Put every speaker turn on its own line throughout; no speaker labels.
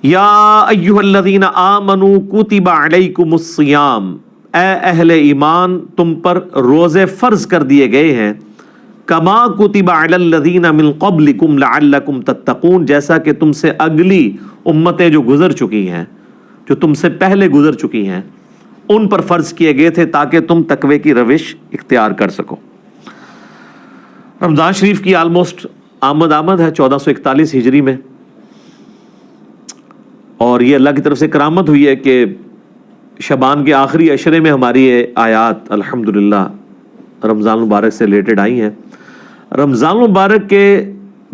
یا ایھا الذین آمنوا کتب علیکم الصیام، اے اہل ایمان تم پر روزے فرض کر دیے گئے ہیں، کما کتب علی الذین من قبلکم لعلکم تتقون، جیسا کہ تم سے اگلی امتیں جو گزر چکی ہیں، جو تم سے پہلے گزر چکی ہیں، ان پر فرض کیے گئے تھے تاکہ تم تقوی کی روش اختیار کر سکو۔ رمضان شریف کی آلموسٹ آمد ہے 1441 ہجری میں، اور یہ اللہ کی طرف سے کرامت ہوئی ہے کہ شعبان کے آخری عشرے میں ہماری یہ آیات الحمدللہ رمضان مبارک سے ریلیٹڈ آئی ہیں۔ رمضان مبارک کے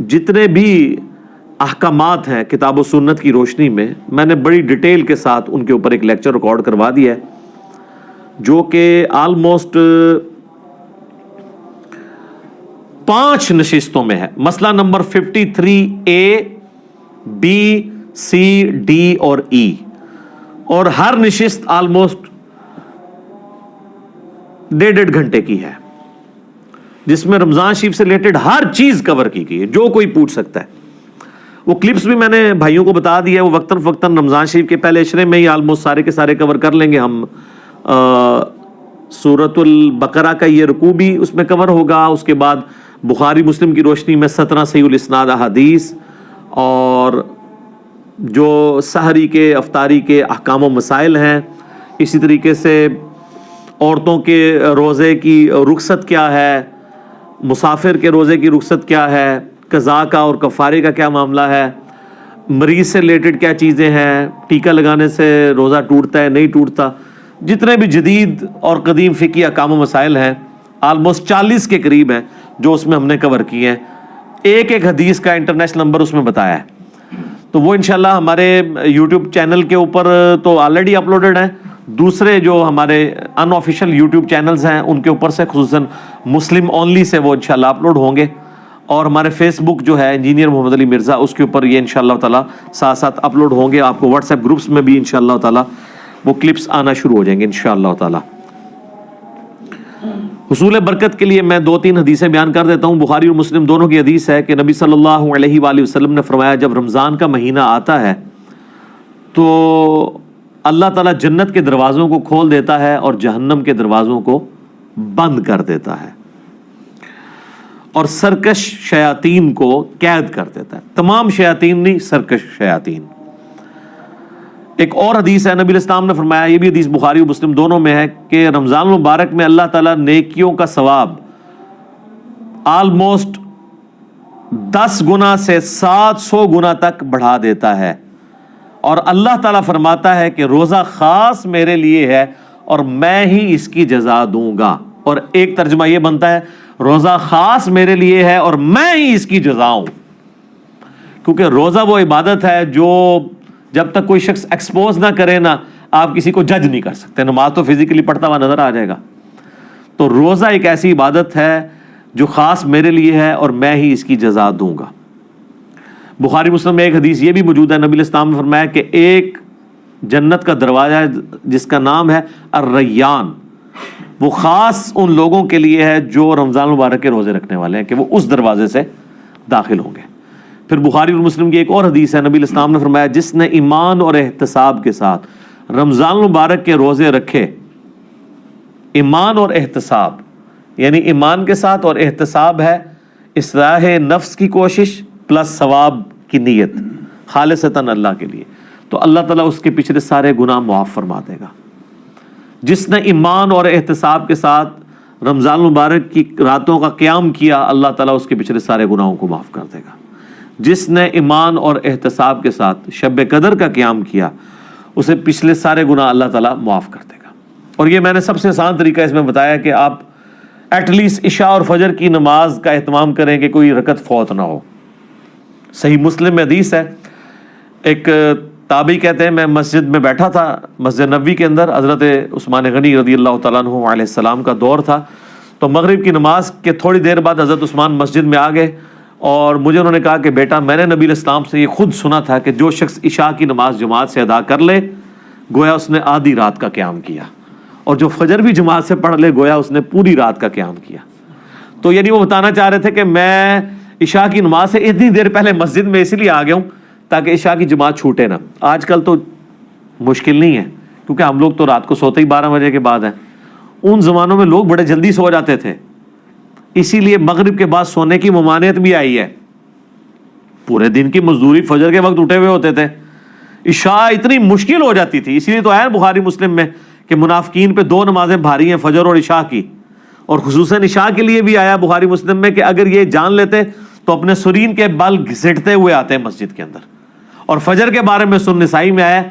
جتنے بھی احکامات ہیں کتاب و سنت کی روشنی میں نے بڑی ڈیٹیل کے ساتھ ان کے اوپر ایک لیکچر ریکارڈ کروا دیا ہے، جو کہ آلموسٹ 5 نشستوں میں ہے۔ مسئلہ number 53A B C D اور E، اور ہر نشست آلموسٹ 1.5 گھنٹے کی ہے، جس میں رمضان شریف سے ریلیٹڈ ہر چیز کور کی گئی ہے جو کوئی پوچھ سکتا ہے۔ وہ کلپس بھی میں نے بھائیوں کو بتا دیا ہے، وہ وقتاً فوقتاً رمضان شریف کے پہلے عشرے میں ہی آلموسٹ سارے کے سارے کور کر لیں گے ہم۔ سورۃ البقرہ کا یہ رکوع بھی اس میں کور ہوگا، اس کے بعد بخاری مسلم کی روشنی میں 17 صحیح الاسناد احادیث، اور جو سحری کے افطاری کے احکام و مسائل ہیں، اسی طریقے سے عورتوں کے روزے کی رخصت کیا ہے، مسافر کے روزے کی رخصت کیا ہے، قضاء کا اور کفارے کا کیا معاملہ ہے، مریض سے ریلیٹڈ کیا چیزیں ہیں، ٹیکہ لگانے سے روزہ ٹوٹتا ہے نہیں ٹوٹتا، جتنے بھی جدید اور قدیم فقہی احکام و مسائل ہیں آلموسٹ 40 کے قریب ہیں جو اس میں ہم نے کور کیے ہیں۔ ایک ایک حدیث کا انٹرنیشنل نمبر اس میں بتایا ہے، تو وہ انشاءاللہ ہمارے یوٹیوب چینل کے اوپر تو آلریڈی اپلوڈڈ ہیں، دوسرے جو ہمارے ان آفیشیل یوٹیوب چینلز ہیں ان کے اوپر سے خصوصاً مسلم اونلی سے وہ انشاءاللہ اپلوڈ ہوں گے، اور ہمارے فیس بک جو ہے انجینئر محمد علی مرزا اس کے اوپر یہ انشاءاللہ تعالی ساتھ ساتھ اپلوڈ ہوں گے۔ آپ کو واٹس ایپ گروپس میں بھی انشاءاللہ تعالی وہ کلپس آنا شروع ہو جائیں گے انشاءاللہ تعالی۔ حصول برکت کے لیے میں 2-3 حدیثیں بیان کر دیتا ہوں۔ بخاری اور مسلم دونوں کی حدیث ہے کہ نبی صلی اللہ علیہ وآلہ وسلم نے فرمایا جب رمضان کا مہینہ آتا ہے تو اللہ تعالیٰ جنت کے دروازوں کو کھول دیتا ہے اور جہنم کے دروازوں کو بند کر دیتا ہے، اور سرکش شیاطین کو قید کر دیتا ہے۔ تمام شیاطین نہیں، سرکش شیاطین۔ ایک اور حدیث ہے، نبی علیہ السلام نے فرمایا، یہ بھی حدیث بخاری و مسلم دونوں میں ہے، کہ رمضان المبارک میں اللہ تعالیٰ نیکیوں کا ثواب آلموسٹ 10 گنا سے 700 گنا تک بڑھا دیتا ہے، اور اللہ تعالیٰ فرماتا ہے کہ روزہ خاص میرے لیے ہے اور میں ہی اس کی جزا دوں گا۔ اور ایک ترجمہ یہ بنتا ہے روزہ خاص میرے لیے ہے اور میں ہی اس کی جزا ہوں، کیونکہ روزہ وہ عبادت ہے جو جب تک کوئی شخص ایکسپوز نہ کرے نا آپ کسی کو جج نہیں کر سکتے۔ نماز تو فزیکلی پڑھتا ہوا نظر آ جائے گا، تو روزہ ایک ایسی عبادت ہے جو خاص میرے لیے ہے اور میں ہی اس کی جزا دوں گا۔ بخاری مسلم میں ایک حدیث یہ بھی موجود ہے، نبی علیہ السلام نے فرمایا کہ ایک جنت کا دروازہ ہے جس کا نام ہے الریان، وہ خاص ان لوگوں کے لیے ہے جو رمضان مبارک کے روزے رکھنے والے ہیں، کہ وہ اس دروازے سے داخل ہوں گے۔ پھر بخاری اور مسلم کی ایک اور حدیث ہے، نبی علیہ السلام نے فرمایا جس نے ایمان اور احتساب کے ساتھ رمضان مبارک کے روزے رکھے، ایمان اور احتساب یعنی ایمان کے ساتھ اور احتساب ہے اصلاح نفس کی کوشش پلس ثواب کی نیت خالصتاً اللہ کے لیے، تو اللہ تعالیٰ اس کے پچھلے سارے گناہ معاف فرما دے گا۔ جس نے ایمان اور احتساب کے ساتھ رمضان مبارک کی راتوں کا قیام کیا، اللہ تعالیٰ اس کے پچھلے سارے گناہوں کو معاف کر دے گا۔ جس نے ایمان اور احتساب کے ساتھ شب قدر کا قیام کیا، اسے پچھلے سارے گناہ اللہ تعالیٰ معاف کر دے گا۔ اور یہ میں نے سب سے آسان طریقہ اس میں بتایا کہ آپ ایٹ لیسٹ عشاء اور فجر کی نماز کا اہتمام کریں کہ کوئی رکعت فوت نہ ہو۔ صحیح مسلم میں حدیث ہے، ایک تابعی کہتے ہیں میں مسجد میں بیٹھا تھا، مسجد نبوی کے اندر، حضرت عثمان غنی رضی اللہ تعالیٰ عنہ علیہ السلام کا دور تھا، تو مغرب کی نماز کے تھوڑی دیر بعد حضرت عثمان مسجد میں آ گئے، اور مجھے انہوں نے کہا کہ بیٹا میں نے نبی علیہ السلام سے یہ خود سنا تھا کہ جو شخص عشاء کی نماز جماعت سے ادا کر لے گویا اس نے آدھی رات کا قیام کیا، اور جو فجر بھی جماعت سے پڑھ لے گویا اس نے پوری رات کا قیام کیا۔ تو یعنی وہ بتانا چاہ رہے تھے کہ میں عشاء کی نماز سے اتنی دیر پہلے مسجد میں اس لیے آ گیا ہوں تاکہ عشاء کی جماعت چھوٹے نہ. آج کل تو مشکل نہیں ہے کیونکہ ہم لوگ تو رات کو سوتے ہی 12 بجے کے بعد ہیں. ان زمانوں میں لوگ بڑے جلدی سو جاتے تھے, اسی لیے مغرب کے بعد سونے کی ممانعت بھی آئی ہے. پورے دن کی مزدوری فجر کے وقت اٹھے ہوئے ہوتے تھے, عشاء اتنی مشکل ہو جاتی تھی. اسی لیے تو آیا بخاری مسلم میں کہ منافقین پہ 2 نمازیں بھاری ہیں, فجر اور عشاء کی. اور خصوصاً عشاء کے لیے بھی آیا بخاری مسلم میں کہ اگر یہ جان لیتے تو اپنے سرین کے بال گھسیٹتے ہوئے آتے ہیں مسجد کے اندر. اور فجر کے بارے میں سنن نسائی میں آیا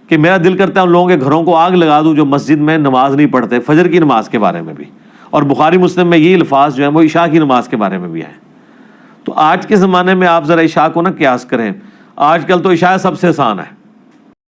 کہ میرا دل کرتا ہے ان لوگوں کے گھروں کو آگ لگا دوں جو مسجد میں نماز نہیں پڑھتے, فجر کی نماز کے بارے میں بھی. اور بخاری مسلم میں یہ الفاظ جو ہیں وہ عشاء کی نماز کے بارے میں بھی آئے. تو آج کے زمانے میں آپ ذرا عشاء کو نہ قیاس کریں, آج کل تو عشاء سب سے آسان ہے.